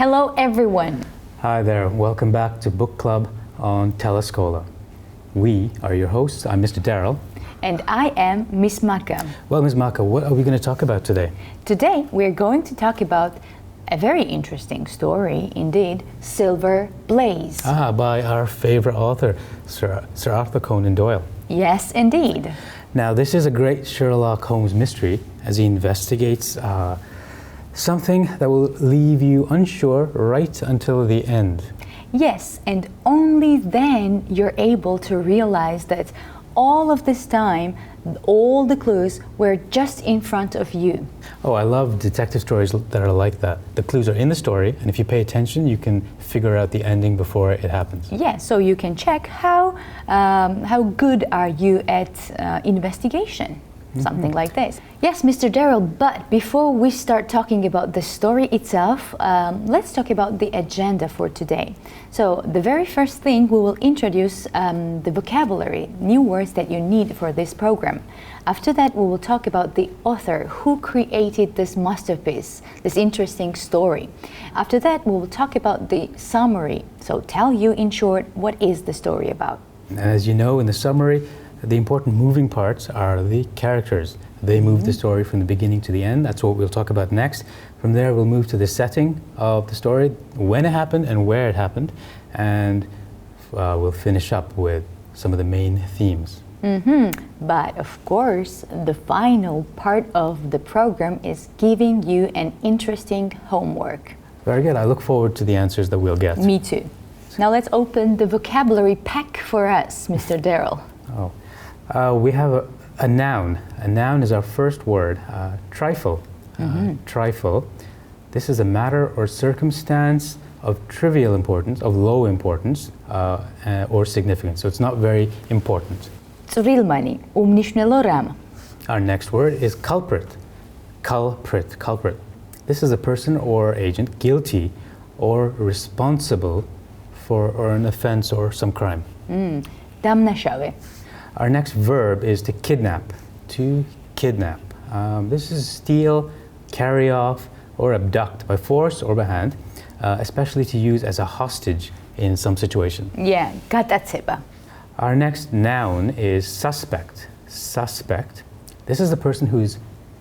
Hello everyone! Hi there, welcome back to Book Club on Telescola. We are your hosts. I'm Mr. Daryl. And I am Miss Maka. Well, Ms. Maka, what are we going to talk about today? Today we're going to talk about a very interesting story indeed, Silver Blaze. By our favorite author, Sir Arthur Conan Doyle. Yes, indeed. Now, this is a great Sherlock Holmes mystery as he investigates something that will leave you unsure right until the end. Yes, and only then you're able to realize that all of this time, all the clues were just in front of you. Oh, I love detective stories that are like that. The clues are in the story, and if you pay attention, you can figure out the ending before it happens. Yeah, so you can check how good are you at investigation. Something like this. Yes, Mr. Daryl, but before we start talking about the story itself, let's talk about the agenda for today. So the very first thing, we will introduce the vocabulary, new words that you need for this program. After that, we will talk about the author who created this masterpiece, this interesting story. After that, we will talk about the summary, so tell you in short what is the story about. And as you know, in the summary, the important moving parts are the characters. They move the story from the beginning to the end. That's what we'll talk about next. From there, we'll move to the setting of the story, when it happened and where it happened, and we'll finish up with some of the main themes. But of course, the final part of the program is giving you an interesting homework. Very good. I look forward to the answers that we'll get. Me too. Now let's open the vocabulary pack for us, Mr. Daryl. We have a noun. A noun is our first word, trifle. Trifle. This is a matter or circumstance of trivial importance, of low importance, or significance. So it's not very important. წვრილმანი, უმნიშვნელო რამ. Our next word is culprit. Culprit. Culprit. This is a person or agent guilty or responsible for an offense or some crime. დამნაშავე. Our next verb is to kidnap. To kidnap. This is steal, carry off, or abduct by force or by hand, especially to use as a hostage in some situation. Yeah, გადაცება. Our next noun is suspect. Suspect. This is the person who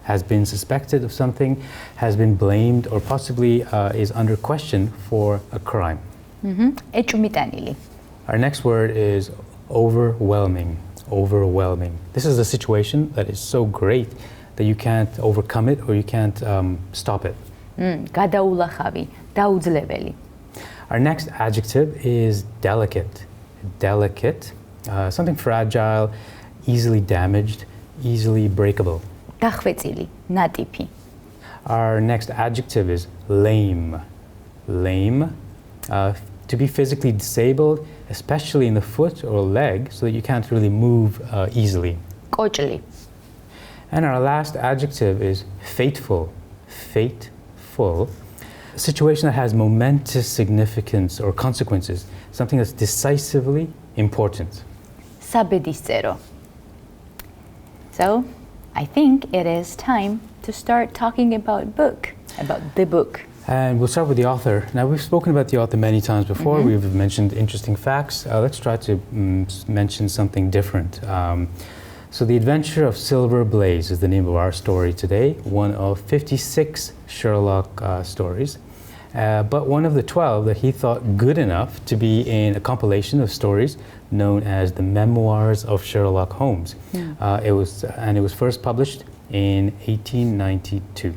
has been suspected of something, has been blamed, or possibly is under question for a crime. ეჭვმიტანილი. Our next word is overwhelming. Overwhelming. This is a situation that is so great that you can't overcome it or you can't stop it. გადაულახავი, დაუძლეველი. Our next adjective is delicate. Delicate. Something fragile, easily damaged, easily breakable. დახვეწილი, ნატიფი. Our next adjective is lame. Lame. To be physically disabled, especially in the foot or leg, so that you can't really move easily. კოჭლი. And our last adjective is fateful. Fateful. A situation that has momentous significance or consequences, something that's decisively important. საბედისწერო. So, I think it is time to start talking about the book. And we'll start with the author. Now, we've spoken about the author many times before. We've mentioned interesting facts. Let's try to mention something different. So The Adventure of Silver Blaze is the name of our story today, one of 56 Sherlock stories, but one of the 12 that he thought good enough to be in a compilation of stories known as the Memoirs of Sherlock Holmes. It was first published in 1892.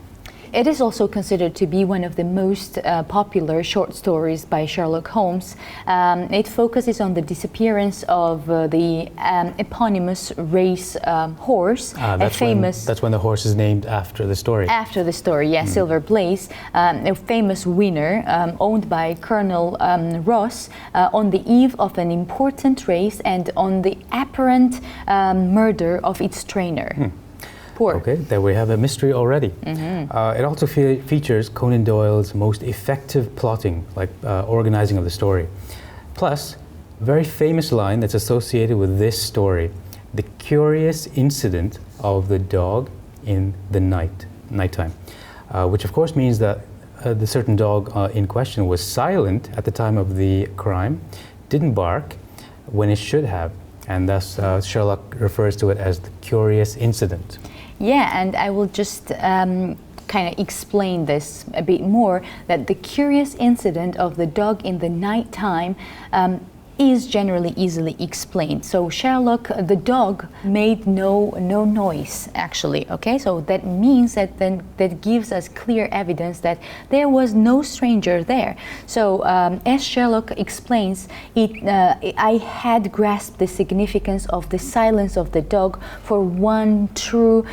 It is also considered to be one of the most popular short stories by Sherlock Holmes. It focuses on the disappearance of the eponymous race horse, That's when the horse is named after the story. After the story, yes, Silver Blaze, a famous winner owned by Colonel Ross on the eve of an important race and on the apparent murder of its trainer. Poor. Okay, there we have a mystery already. It also features Conan Doyle's most effective plotting, like organizing of the story. Plus, a very famous line that's associated with this story, the curious incident of the dog in the nighttime, which of course means that the certain dog in question was silent at the time of the crime, didn't bark when it should have, and thus Sherlock refers to it as the curious incident. Yeah, and I will just kind of explain this a bit more, that the curious incident of the dog in the nighttime is generally easily explained. So Sherlock, the dog, made no noise actually, okay? So that means that that gives us clear evidence that there was no stranger there. So as Sherlock explains, I had grasped the significance of the silence of the dog, for one true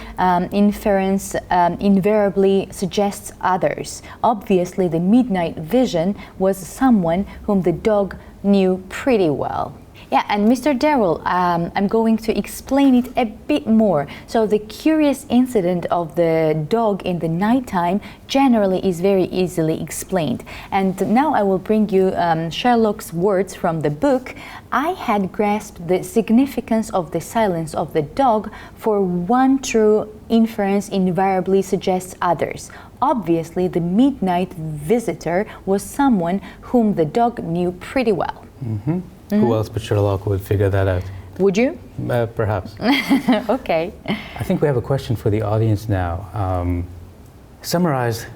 inference invariably suggests others. Obviously, the midnight vision was someone whom the dog knew pretty well. Yeah, and Mr. Darrell, I'm going to explain it a bit more. So the curious incident of the dog in the nighttime generally is very easily explained. And now I will bring you Sherlock's words from the book. I had grasped the significance of the silence of the dog, for one true inference invariably suggests others. Obviously, the midnight visitor was someone whom the dog knew pretty well. Who else but Sherlock would figure that out? Would you? Perhaps. Okay. I think we have a question for the audience now. Summarize,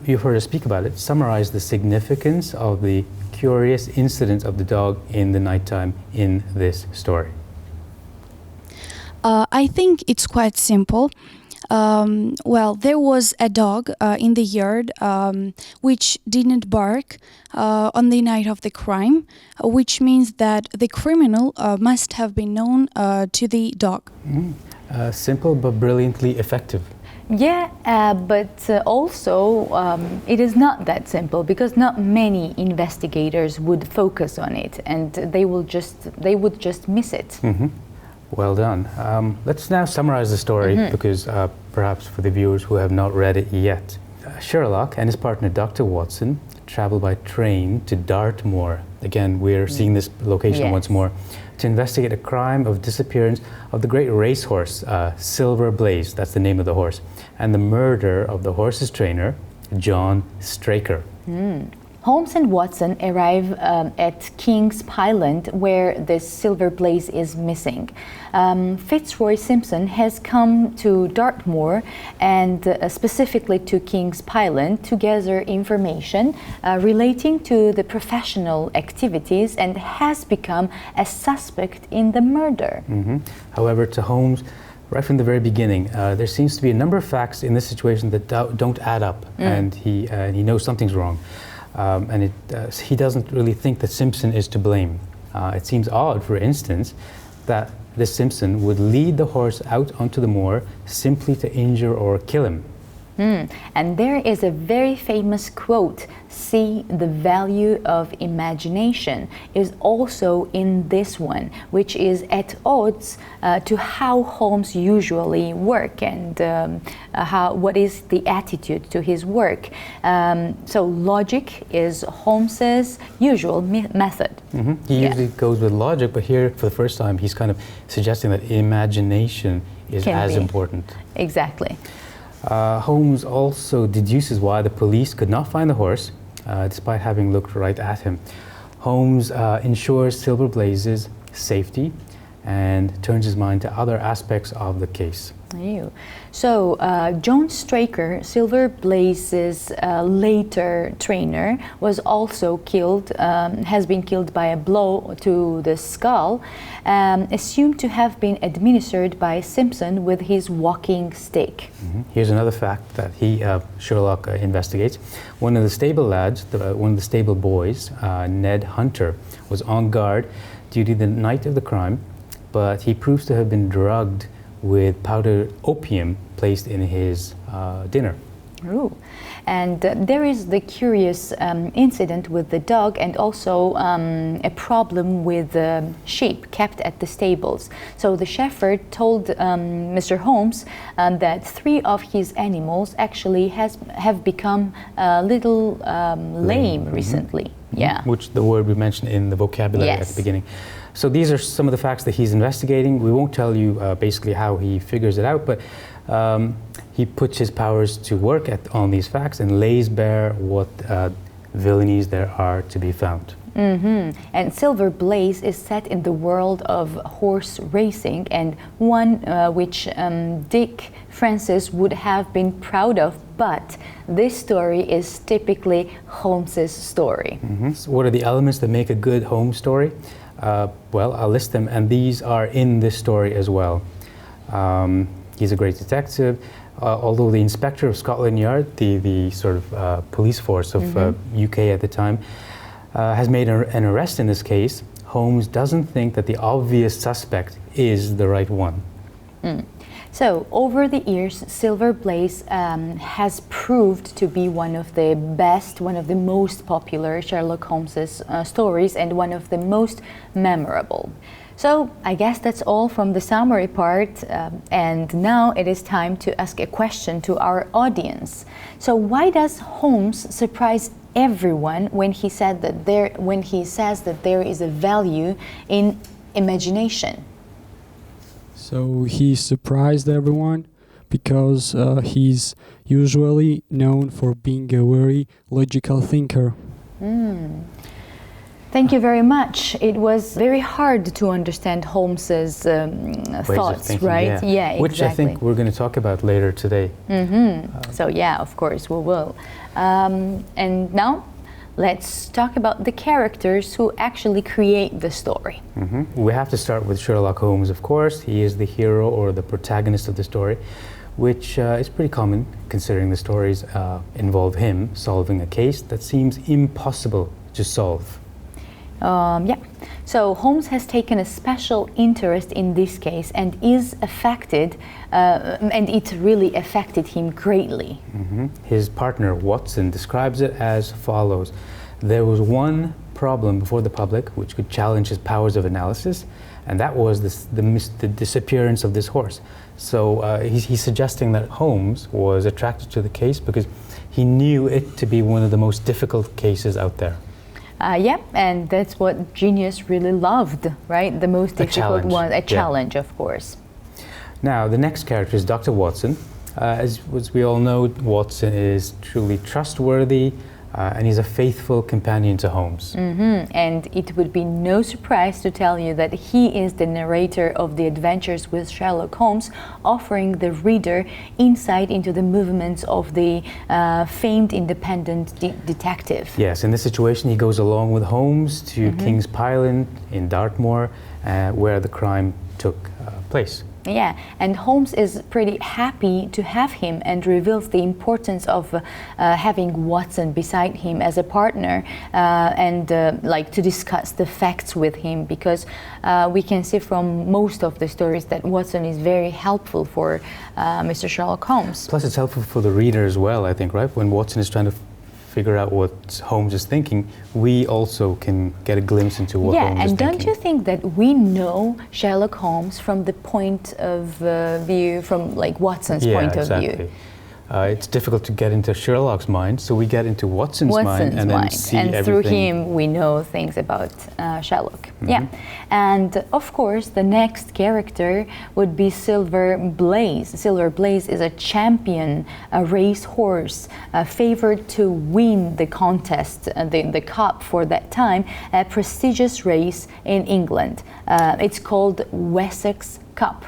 you've heard us speak about it, summarize the significance of the curious incident of the dog in the nighttime in this story. I think it's quite simple. Well, there was a dog in the yard which didn't bark on the night of the crime, which means that the criminal must have been known to the dog. Simple but brilliantly effective. Yeah, but also it is not that simple, because not many investigators would focus on it, and they would just miss it. Well done. Let's now summarize the story, because perhaps for the viewers who have not read it yet. Sherlock and his partner Dr. Watson travel by train to Dartmoor. Again, we're seeing this location once more, to investigate a crime of disappearance of the great racehorse, Silver Blaze, that's the name of the horse, and the murder of the horse's trainer, John Straker. Holmes and Watson arrive at King's Pyland, where this Silver Blaze is missing. Fitzroy Simpson has come to Dartmoor, and specifically to King's Pyland, to gather information relating to the professional activities, and has become a suspect in the murder. However, to Holmes, right from the very beginning, there seems to be a number of facts in this situation that don't add up, and he knows something's wrong. And he doesn't really think that Simpson is to blame. It seems odd, for instance, that this Simpson would lead the horse out onto the moor simply to injure or kill him. And there is a very famous quote, "See, the value of imagination," is also in this one, which is at odds to how Holmes usually work, and what is the attitude to his work. So logic is Holmes's usual method. He usually goes with logic, but here for the first time he's kind of suggesting that imagination is as important. Exactly. Holmes also deduces why the police could not find the horse, despite having looked right at him. Holmes ensures Silver Blaze's safety and turns his mind to other aspects of the case. So John Straker, Silver Blaze's later trainer, was also killed, has been killed by a blow to the skull, assumed to have been administered by Simpson with his walking stick. Here's another fact that Sherlock investigates. One of the stable lads, one of the stable boys, Ned Hunter, was on guard duty the night of the crime, but he proves to have been drugged with powdered opium placed in his dinner. Ooh. And there is the curious incident with the dog, and also a problem with sheep kept at the stables. So the shepherd told Mr. Holmes that 3 of his animals actually have become a little lame recently. Yeah. Which the word we mentioned in the vocabulary at the beginning. So these are some of the facts that he's investigating. We won't tell you basically how he figures it out, but he puts his powers to work on these facts and lays bare what villainies there are to be found. And Silver Blaze is set in the world of horse racing, and one which Dick Francis would have been proud of, but this story is typically Holmes's story. So what are the elements that make a good Holmes story? Well, I'll list them, and these are in this story as well. He's a great detective. Although the inspector of Scotland Yard, the sort of police force of UK at the time, has made an arrest in this case, Holmes doesn't think that the obvious suspect is the right one. So, over the years, Silver Blaze has proved to be one of the best, one of the most popular Sherlock Holmes' stories, and one of the most memorable. So, I guess that's all from the summary part, and now it is time to ask a question to our audience. So, why does Holmes surprise everyone when he says that there is a value in imagination? So he surprised everyone because he's usually known for being a very logical thinker. Thank you very much. It was very hard to understand Holmes's thoughts, thinking, right? Yeah, exactly. Which I think we're going to talk about later today. So yeah, of course we will. And now let's talk about the characters who actually create the story. We have to start with Sherlock Holmes, of course. He is the hero or the protagonist of the story, which is pretty common considering the stories involve him solving a case that seems impossible to solve. So Holmes has taken a special interest in this case and is affected, and it really affected him greatly. His partner Watson describes it as follows: there was one problem before the public which could challenge his powers of analysis, and that was the disappearance of this horse. So he's suggesting that Holmes was attracted to the case because he knew it to be one of the most difficult cases out there. Yeah, and that's what genius really loved, right? The most difficult one, a challenge, of course. Now, the next character is Dr. Watson. As we all know, Watson is truly trustworthy, and he's a faithful companion to Holmes. And it would be no surprise to tell you that he is the narrator of the adventures with Sherlock Holmes, offering the reader insight into the movements of the famed independent detective. Yes, in this situation he goes along with Holmes to King's Pyland in Dartmoor, where the crime took place. Yeah, and Holmes is pretty happy to have him and reveals the importance of having Watson beside him as a partner and like to discuss the facts with him, because we can see from most of the stories that Watson is very helpful for Mr. Sherlock Holmes. Plus it's helpful for the reader as well, I think, right? When Watson is trying to figure out what Holmes is thinking, we also can get a glimpse into what Holmes is thinking. Yeah, and don't you think that we know Sherlock Holmes from the point of view, from like Watson's point of view? It's difficult to get into Sherlock's mind, so we get into Watson's mind and then see and everything. Through him we know things about Sherlock. Yeah, and of course the next character would be Silver Blaze. Silver Blaze is a champion, a race horse, favored to win the contest, the cup for that time, a prestigious race in England. It's called Wessex Cup.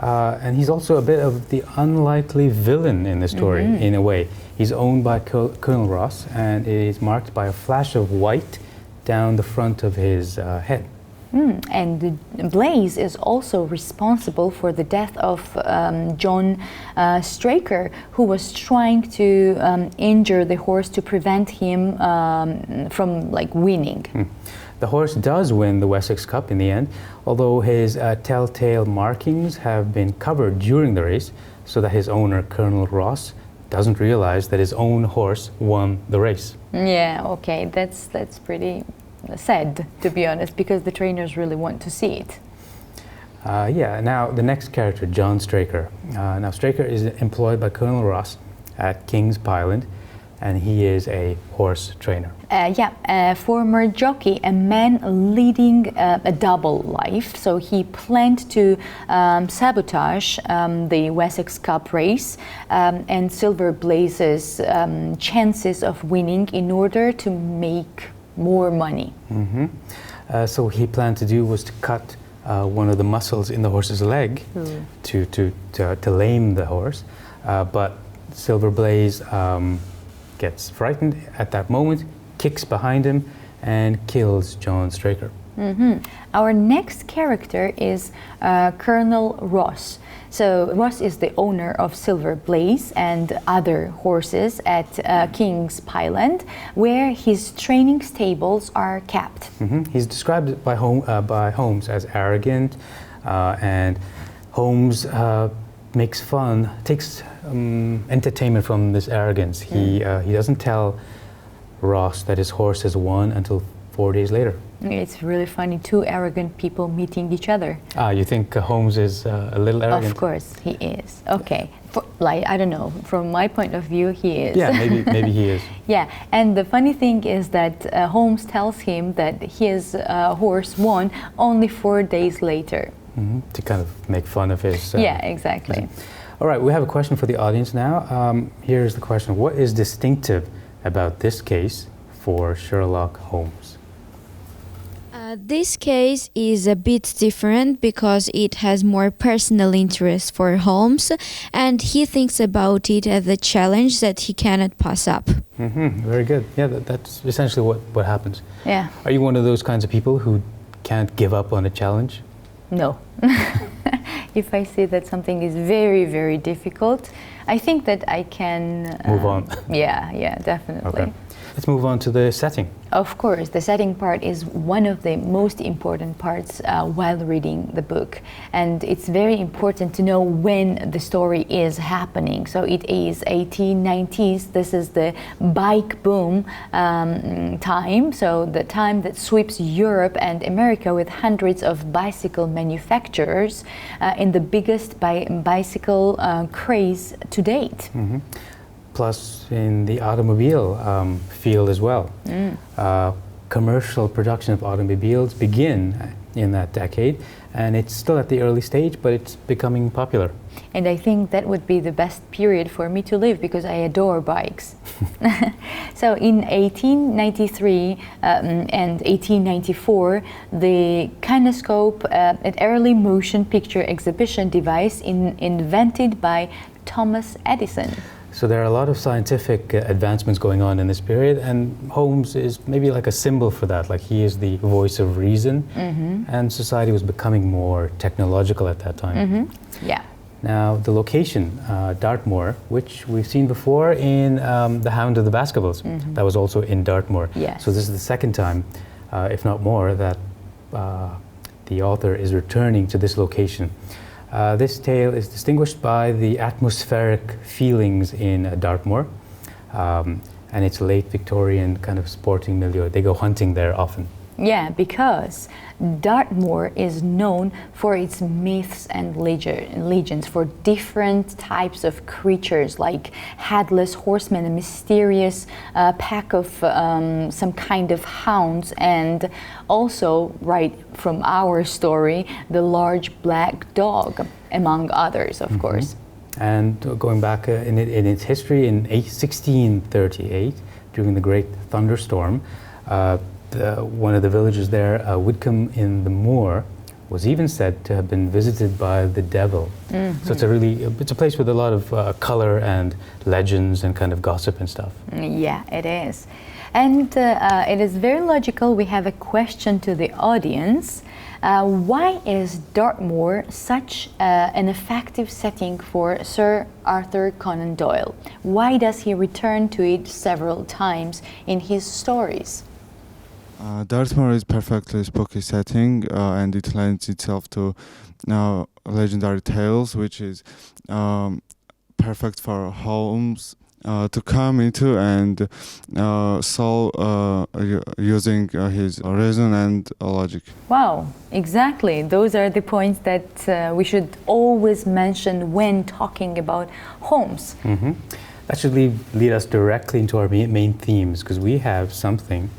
And he's also a bit of the unlikely villain in the story, in a way. He's owned by Colonel Ross, and it is marked by a flash of white down the front of his head. And Blaze is also responsible for the death of John Straker, who was trying to injure the horse to prevent him from like winning. The horse does win the Wessex Cup in the end, although his telltale markings have been covered during the race, so that his owner, Colonel Ross, doesn't realize that his own horse won the race. Yeah, okay, that's pretty sad, to be honest, because the trainers really want to see it. Yeah, now the next character, John Straker. Now Straker is employed by Colonel Ross at King's Pyland and he is a horse trainer. A former jockey, a man leading a double life. So he planned to sabotage the Wessex Cup race and Silver Blaze's chances of winning in order to make more money. So what he planned to do was to cut one of the muscles in the horse's leg to lame the horse, but Silver Blaze gets frightened at that moment, kicks behind him, and kills John Straker. Our next character is Colonel Ross. So Ross is the owner of Silver Blaze and other horses at King's Pyland, where his training stables are kept. He's described by Holmes as arrogant, and Holmes takes entertainment from this arrogance. He doesn't tell Ross that his horse has won until 4 days later. It's really funny, two arrogant people meeting each other. You think Holmes is a little arrogant? Of course, he is. Okay, I don't know, from my point of view, he is. Yeah, maybe he is. Yeah, and the funny thing is that Holmes tells him that his horse won only 4 days later. To kind of make fun of his... yeah, exactly. All right, we have a question for the audience now. Here's the question. What is distinctive about this case for Sherlock Holmes? This case is a bit different because it has more personal interest for Holmes, and he thinks about it as a challenge that he cannot pass up. Very good. Yeah, that's essentially what happens. Yeah. Are you one of those kinds of people who can't give up on a challenge? No. If I see that something is very, very difficult, I think that I can... move on. Yeah, definitely. Okay. Let's move on to the setting. Of course, the setting part is one of the most important parts while reading the book. And it's very important to know when the story is happening. So it is 1890s. This is the bike boom time. So the time that sweeps Europe and America with hundreds of bicycle manufacturers in the biggest bicycle craze to date. Plus in the automobile field as well. Commercial production of automobiles begin in that decade, and it's still at the early stage, but it's becoming popular. And I think that would be the best period for me to live because I adore bikes. So in 1893 and 1894, the kinescope, an early motion picture exhibition device invented by Thomas Edison. So there are a lot of scientific advancements going on in this period, and Holmes is maybe like a symbol for that. Like he is the voice of reason, and society was becoming more technological at that time. Yeah. Now the location, Dartmoor, which we've seen before in The Hound of the Baskervilles, that was also in Dartmoor. Yes. So this is the second time, if not more, that the author is returning to this location. This tale is distinguished by the atmospheric feelings in Dartmoor, and it's late Victorian kind of sporting milieu. They go hunting there often. Yeah, because Dartmoor is known for its myths and legends, for different types of creatures like headless horsemen, a mysterious pack of some kind of hounds, and also, right from our story, the large black dog, among others, of course. And going back in its history, in 1638, during the Great Thunderstorm, one of the villages there, Widcombe in the Moor, was even said to have been visited by the devil. So it's a place with a lot of color and legends and kind of gossip and stuff. Yeah, it is. And it is very logical. We have a question to the audience. Why is Dartmoor such an effective setting for Sir Arthur Conan Doyle? Why does he return to it several times in his stories? Dartmoor is perfectly spooky setting, and it lends itself to legendary tales, which is perfect for Holmes to come into and solve using his reason and logic. Wow, exactly. Those are the points that we should always mention when talking about Holmes. That should lead us directly into our main themes, because we have something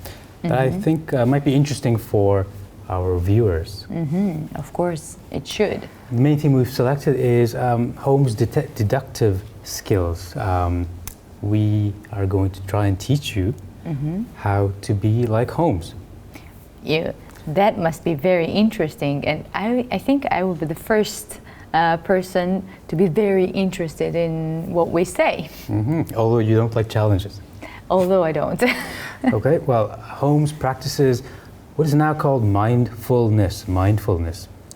that I think might be interesting for our viewers. Of course, it should. The main theme we've selected is Holmes' deductive skills. We are going to try and teach you how to be like Holmes. That must be very interesting, and I think I will be the first person to be very interested in what we say. Although you don't like challenges. Although I don't. Okay, well, Holmes practices what is now called mindfulness,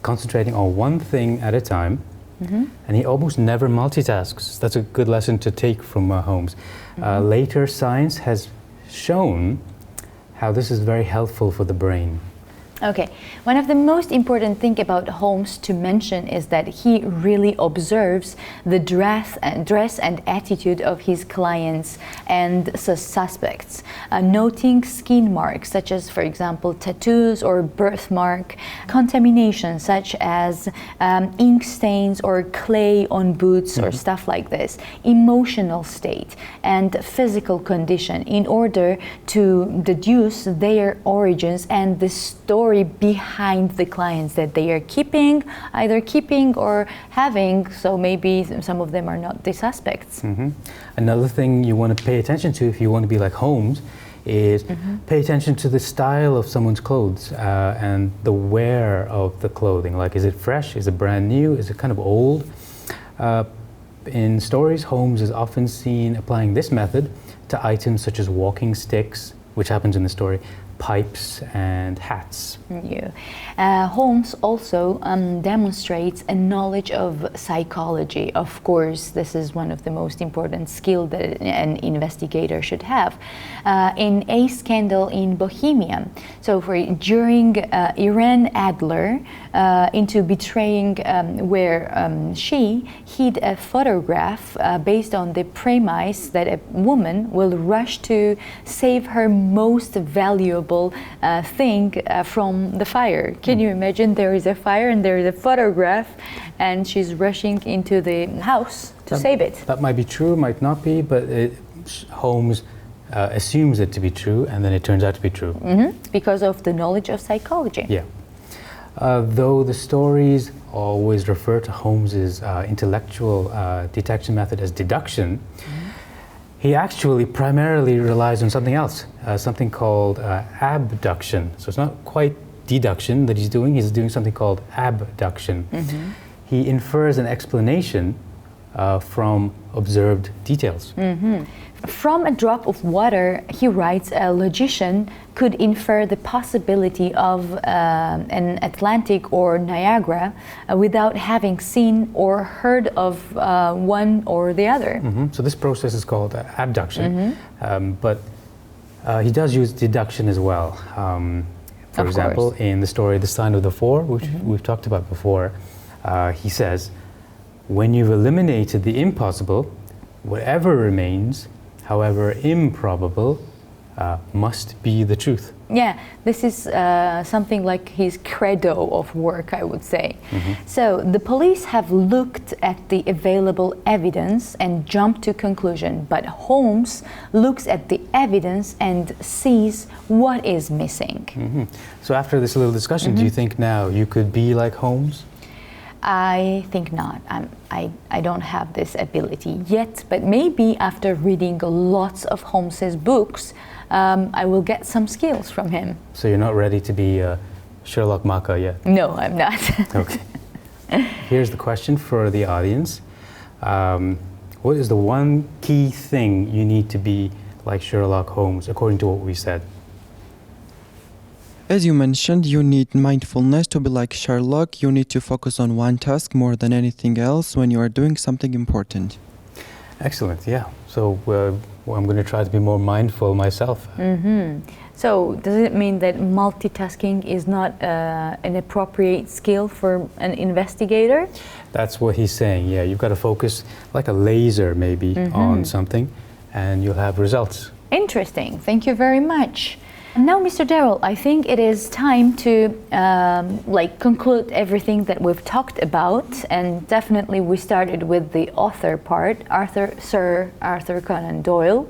concentrating on one thing at a time, and he almost never multitasks. That's a good lesson to take from Holmes. Later science has shown how this is very helpful for the brain. Okay, one of the most important things about Holmes to mention is that he really observes the dress and attitude of his clients and suspects, noting skin marks such as, for example, tattoos or birthmark, contamination such as ink stains or clay on boots or stuff like this, emotional state and physical condition in order to deduce their origins and the story behind the clients that they are either keeping or having, so maybe some of them are not the suspects. Another thing you want to pay attention to if you want to be like Holmes is pay attention to the style of someone's clothes and the wear of the clothing. Like, is it fresh? Is it brand new? Is it kind of old? In stories, Holmes is often seen applying this method to items such as walking sticks, which happens in the story, pipes and hats. Holmes also demonstrates a knowledge of psychology. Of course, this is one of the most important skills that an investigator should have. In a scandal in Bohemia, so during Irene Adler into betraying where she hid a photograph based on the premise that a woman will rush to save her most valuable thing from the fire. Can you imagine there is a fire and there is a photograph and she's rushing into the house to save it? That might be true, might not be, but Holmes assumes it to be true and then it turns out to be true. Because of the knowledge of psychology. Yeah. Though the stories always refer to Holmes's intellectual detection method as deduction, he actually primarily relies on something else, something called abduction. So it's not quite deduction that he's doing something called abduction. He infers an explanation from observed details. From a drop of water, he writes, a logician could infer the possibility of an Atlantic or Niagara without having seen or heard of one or the other. So this process is called abduction, but he does use deduction as well. For example, in the story The Sign of the Four, which we've talked about before, he says, when you've eliminated the impossible, whatever remains, however improbable, must be the truth. Yeah, this is something like his credo of work, I would say. So the police have looked at the available evidence and jumped to conclusion, but Holmes looks at the evidence and sees what is missing. So after this little discussion, do you think now you could be like Holmes? I think not. I don't have this ability yet, but maybe after reading lots of Holmes's books, I will get some skills from him. So you're not ready to be Sherlock Maka yet? No, I'm not. Okay. Here's the question for the audience. What is the one key thing you need to be like Sherlock Holmes, according to what we said? As you mentioned, you need mindfulness to be like Sherlock. You need to focus on one task more than anything else when you are doing something important. Excellent, yeah. So I'm going to try to be more mindful myself. So does it mean that multitasking is not an appropriate skill for an investigator? That's what he's saying, yeah. You've got to focus like a laser maybe on something and you'll have results. Interesting, thank you very much. Now, Mr. Darrell, I think it is time to conclude everything that we've talked about, and definitely we started with the author part, Sir Arthur Conan Doyle.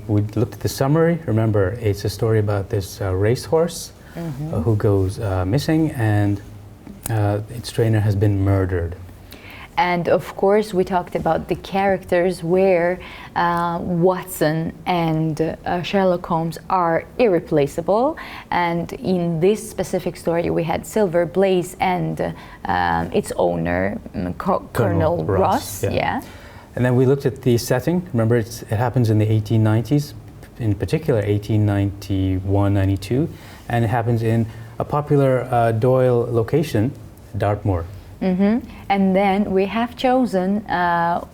We looked at the summary. Remember, it's a story about this racehorse who goes missing, and its trainer has been murdered. And of course, we talked about the characters where Watson and Sherlock Holmes are irreplaceable. And in this specific story, we had Silver Blaze and its owner, Colonel Ross. Yeah. And then we looked at the setting. Remember, it happens in the 1890s, in particular 1891-92, and it happens in a popular Doyle location, Dartmoor. And then we have chosen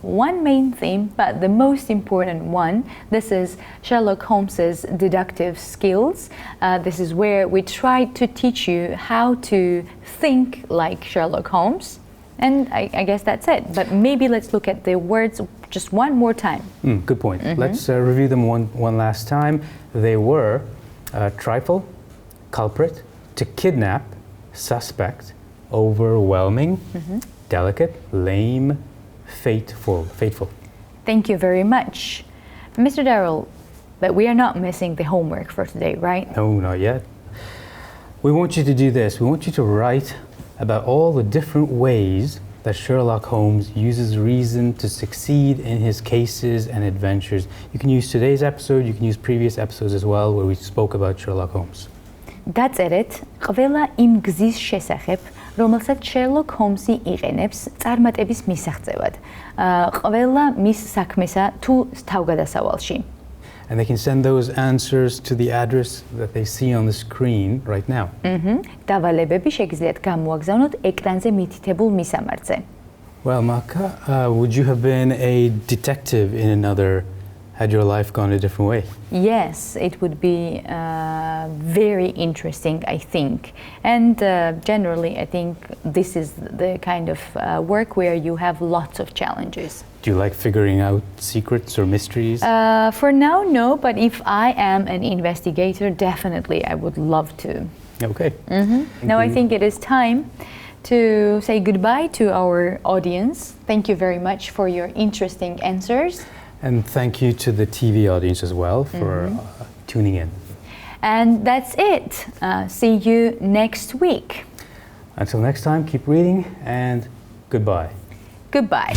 one main theme, but the most important one. This is Sherlock Holmes's deductive skills. This is where we try to teach you how to think like Sherlock Holmes. And I guess that's it. But maybe let's look at the words just one more time. Good point. Let's review them one last time. They were trifle, culprit, to kidnap, suspect, overwhelming, delicate, lame, fateful. Thank you very much. Mr. Darrell, but we are not missing the homework for today, right? No, not yet. We want you to do this. We want you to write about all the different ways that Sherlock Holmes uses reason to succeed in his cases and adventures. You can use today's episode, you can use previous episodes as well, where we spoke about Sherlock Holmes. დაწერეთ ყველა იმ გზის შესახებ, რომელსაც Sherlock Holmes-ი იყენებს წარმატების მისაღწევად, ყველა მის საქმესა თუ თავგადასავალში. And they can send those answers to the address that they see on the screen right now. დავალებები შეგიძლიათ გამოაგზავნოთ ეკრანზე მითითებულ მისამართზე. Well, Maka, would you have been a detective in another, had your life gone a different way? Yes, it would be very interesting, I think. And generally, I think this is the kind of work where you have lots of challenges. Do you like figuring out secrets or mysteries? For now, no, but if I am an investigator, definitely I would love to. Okay. Now I think it is time to say goodbye to our audience. Thank you very much for your interesting answers. And thank you to the TV audience as well for tuning in. And that's it. See you next week. Until next time, keep reading and goodbye. Goodbye.